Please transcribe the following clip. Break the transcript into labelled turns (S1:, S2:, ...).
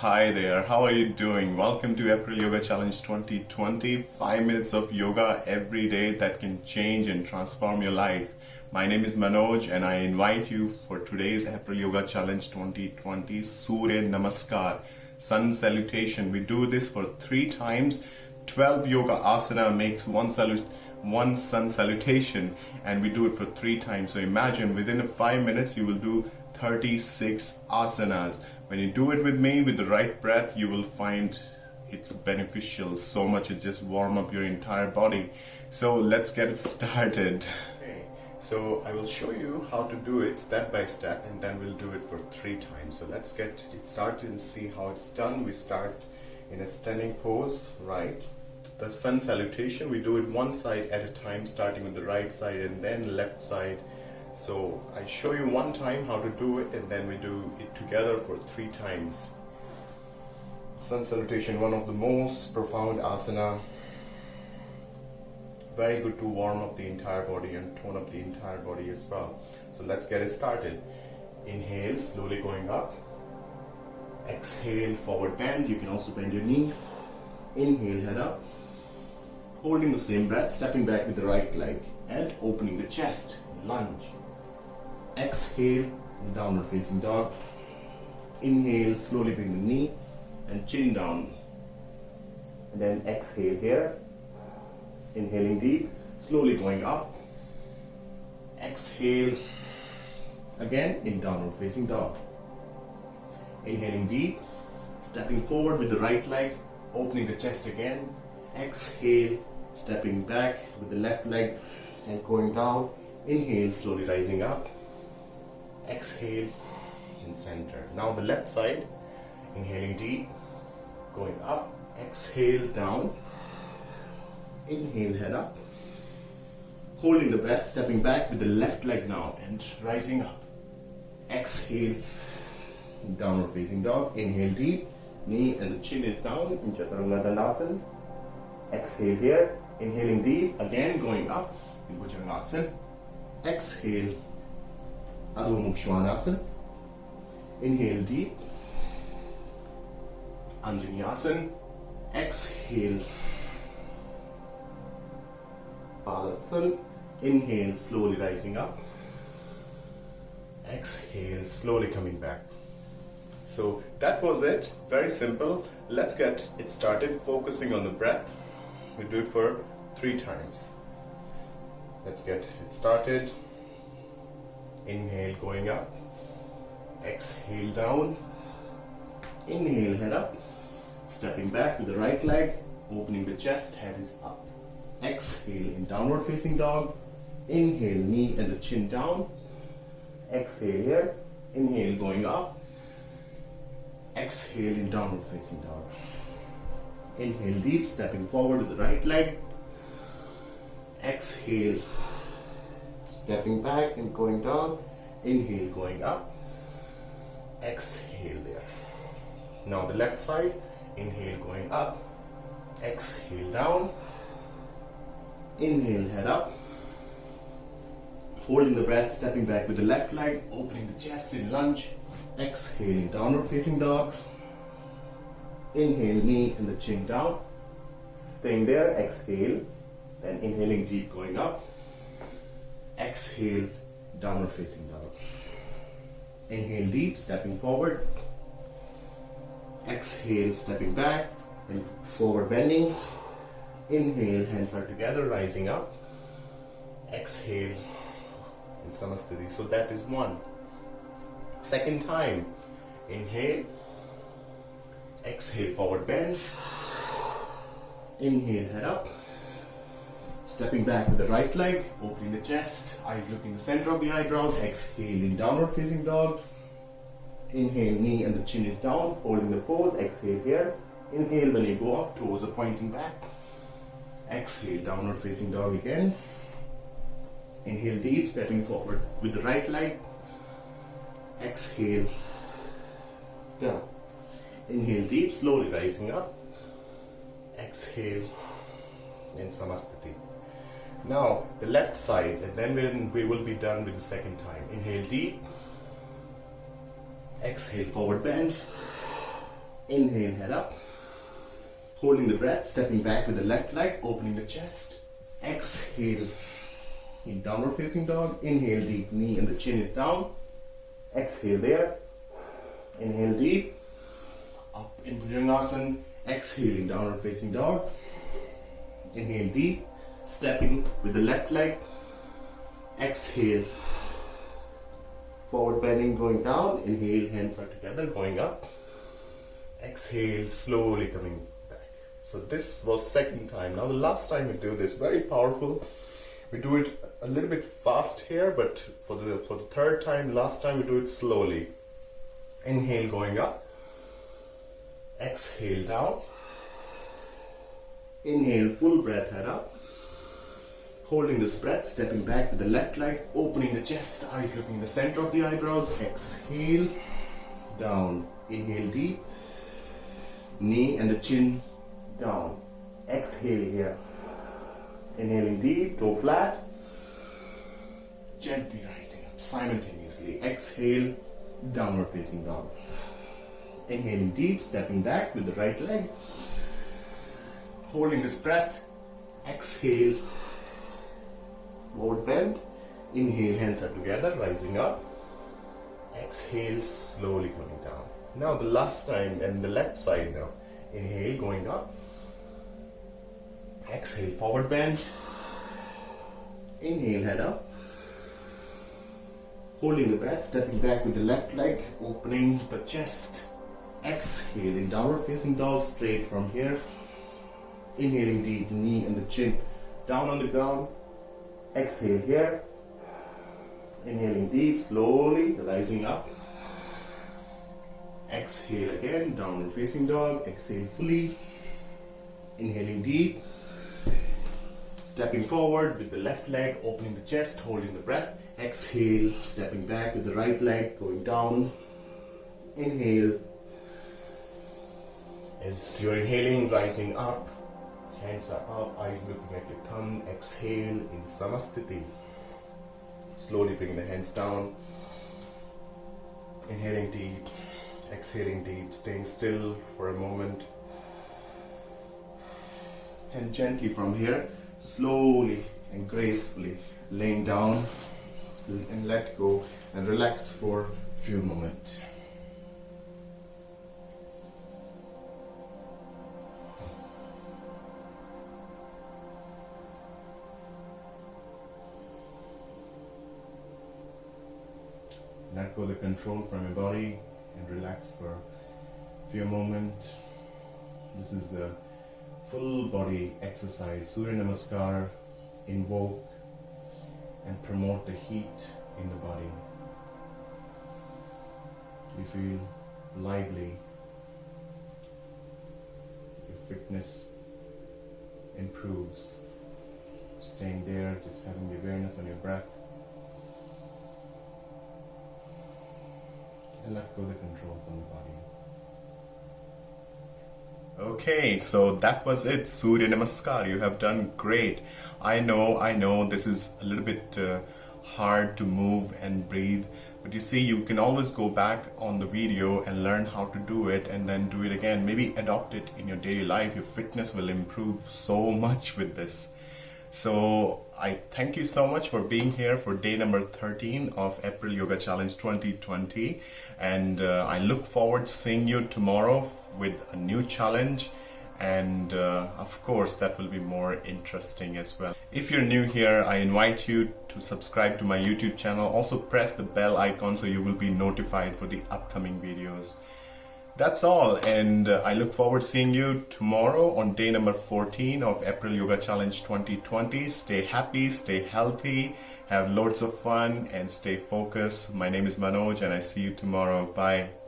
S1: Hi there, how are you doing? Welcome to April Yoga Challenge 2020. 5 minutes of yoga every day that can change and transform your life. My name is Manoj and I invite you for today's April Yoga Challenge 2020 Surya Namaskar, Sun Salutation. We do this for 3 times. 12 yoga asana makes one sun salutation, and we do it for 3 times. So imagine within 5 minutes you will do 36 asanas. When you do it with me with the right breath, you will find it's beneficial so much. It just warm up your entire body. So let's get it started. Okay, so I will show you how to do it step by step, and then we'll do it for 3 times. So let's get it started and see how it's done. We start in a standing pose, right? The sun salutation, we do it one side at a time, starting with the right side and then left side. So I show you one time how to do it, and then we do it together for 3 times. Sun salutation, one of the most profound asana. Very good to warm up the entire body and tone up the entire body as well. So let's get it started. Inhale, slowly going up. Exhale, forward bend. You can also bend your knee. Inhale, head up. Holding the same breath, stepping back with the right leg and opening the chest, lunge. Exhale, downward facing dog. Inhale, slowly bring the knee and chin down. And then exhale here. Inhaling deep, slowly going up. Exhale, again in downward facing dog. Inhaling deep, stepping forward with the right leg, opening the chest again. Exhale, stepping back with the left leg and going down. Inhale, slowly rising up. Exhale in center. Now the left side, inhaling deep, going up. Exhale, down. Inhale, head up. Holding the breath, stepping back with the left leg now and rising up. Exhale, downward facing dog. Inhale deep, knee and the chin is down in Chaturanga Dandasana. Exhale here, inhaling deep, again going up in Bhujangasana. Exhale, Adho Mukha Svanasana. Inhale deep, Anjaneyasana. Exhale, Palasana. Inhale, slowly rising up. Exhale, slowly coming back. So that was it, very simple. Let's get it started, focusing on the breath. We do it for 3 times. Let's get it started. Inhale, going up. Exhale, down. Inhale, head up. Stepping back with the right leg, opening the chest, head is up. Exhale in downward facing dog. Inhale, knee and the chin down. Exhale here. Inhale, going up. Exhale in downward facing dog. Inhale deep, stepping forward with the right leg. Exhale, stepping back and going down. Inhale, going up. Exhale there. Now the left side, inhale, going up. Exhale, down. Inhale, head up. Holding the breath, stepping back with the left leg, opening the chest in lunge. Exhale, downward facing dog. Inhale, knee and the chin down. Staying there, exhale. Then inhaling deep, going up. Exhale, downward facing dog. Inhale deep, stepping forward. Exhale, stepping back and forward bending. Inhale, hands are together, rising up. Exhale in Samasthiti. So that is 1. Second time, inhale. Exhale, forward bend. Inhale, head up. Stepping back with the right leg, opening the chest, eyes looking the center of the eyebrows. Exhale in downward facing dog. Inhale, knee and the chin is down, holding the pose. Exhale here. Inhale when you go up, toes are pointing back. Exhale, downward facing dog again. Inhale deep, stepping forward with the right leg. Exhale, down. Inhale deep, slowly rising up. Exhale in Samasthiti. Now the left side, and then we will be done with the second time. Inhale deep. Exhale, forward bend. Inhale, head up. Holding the breath, stepping back with the left leg, opening the chest. Exhale. In downward facing dog, inhale deep, knee and the chin is down. Exhale there. Inhale deep. Up in Bhujangasana. Exhale in downward facing dog. Inhale deep. Stepping with the left leg. Exhale. Forward bending, going down. Inhale, hands are together, going up. Exhale, slowly coming back. So this was second time. Now the last time we do this, very powerful. We do it a little bit fast here, but for the third time, last time we do it slowly. Inhale, going up. Exhale, down. Inhale, full breath, head up. Holding this breath, stepping back with the left leg, opening the chest, eyes looking in the center of the eyebrows. Exhale, down. Inhale deep. Knee and the chin down. Exhale here. Inhaling deep, toe flat. Gently rising up simultaneously. Exhale, downward facing dog. Inhaling deep, stepping back with the right leg. Holding this breath. Exhale. Forward bend. Inhale, hands are together, rising up. Exhale, slowly coming down. Now the last time, and the left side now. Inhale, going up. Exhale, forward bend. Inhale, head up. Holding the breath, stepping back with the left leg, opening the chest. Exhale in downward facing dog, straight from here. Inhaling deep, knee and the chin down on the ground. Exhale here. Inhaling deep, slowly rising up. Exhale again, downward facing dog. Exhale fully. Inhaling deep. Stepping forward with the left leg, opening the chest, holding the breath. Exhale, stepping back with the right leg, going down. Inhale. As you're inhaling, rising up. Hands are up, eyes looking at your thumb. Exhale in Samastiti. Slowly bring the hands down. Inhaling deep, exhaling deep, staying still for a moment. And gently from here, slowly and gracefully laying down and let go and relax for a few moments. Let go the control from your body and relax for a few moments. This is a full body exercise. Surya Namaskar, invoke and promote the heat in the body. You feel lively. Your fitness improves. Staying there, just having the awareness on your breath. And let go the control from the body. Okay, so that was it. Surya Namaskar. You have done great. I know this is a little bit hard to move and breathe, but you see, you can always go back on the video and learn how to do it and then do it again. Maybe adopt it in your daily life. Your fitness will improve so much with this. So I thank you so much for being here for day number 13 of April Yoga Challenge 2020, and I look forward to seeing you tomorrow with a new challenge, and of course that will be more interesting as well. If you're new here, I invite you to subscribe to my YouTube channel. Also press the bell icon so you will be notified for the upcoming videos. That's all, and I look forward to seeing you tomorrow on day number 14 of April Yoga Challenge 2020. Stay happy, stay healthy, have loads of fun, and stay focused. My name is Manoj, and I see you tomorrow. Bye.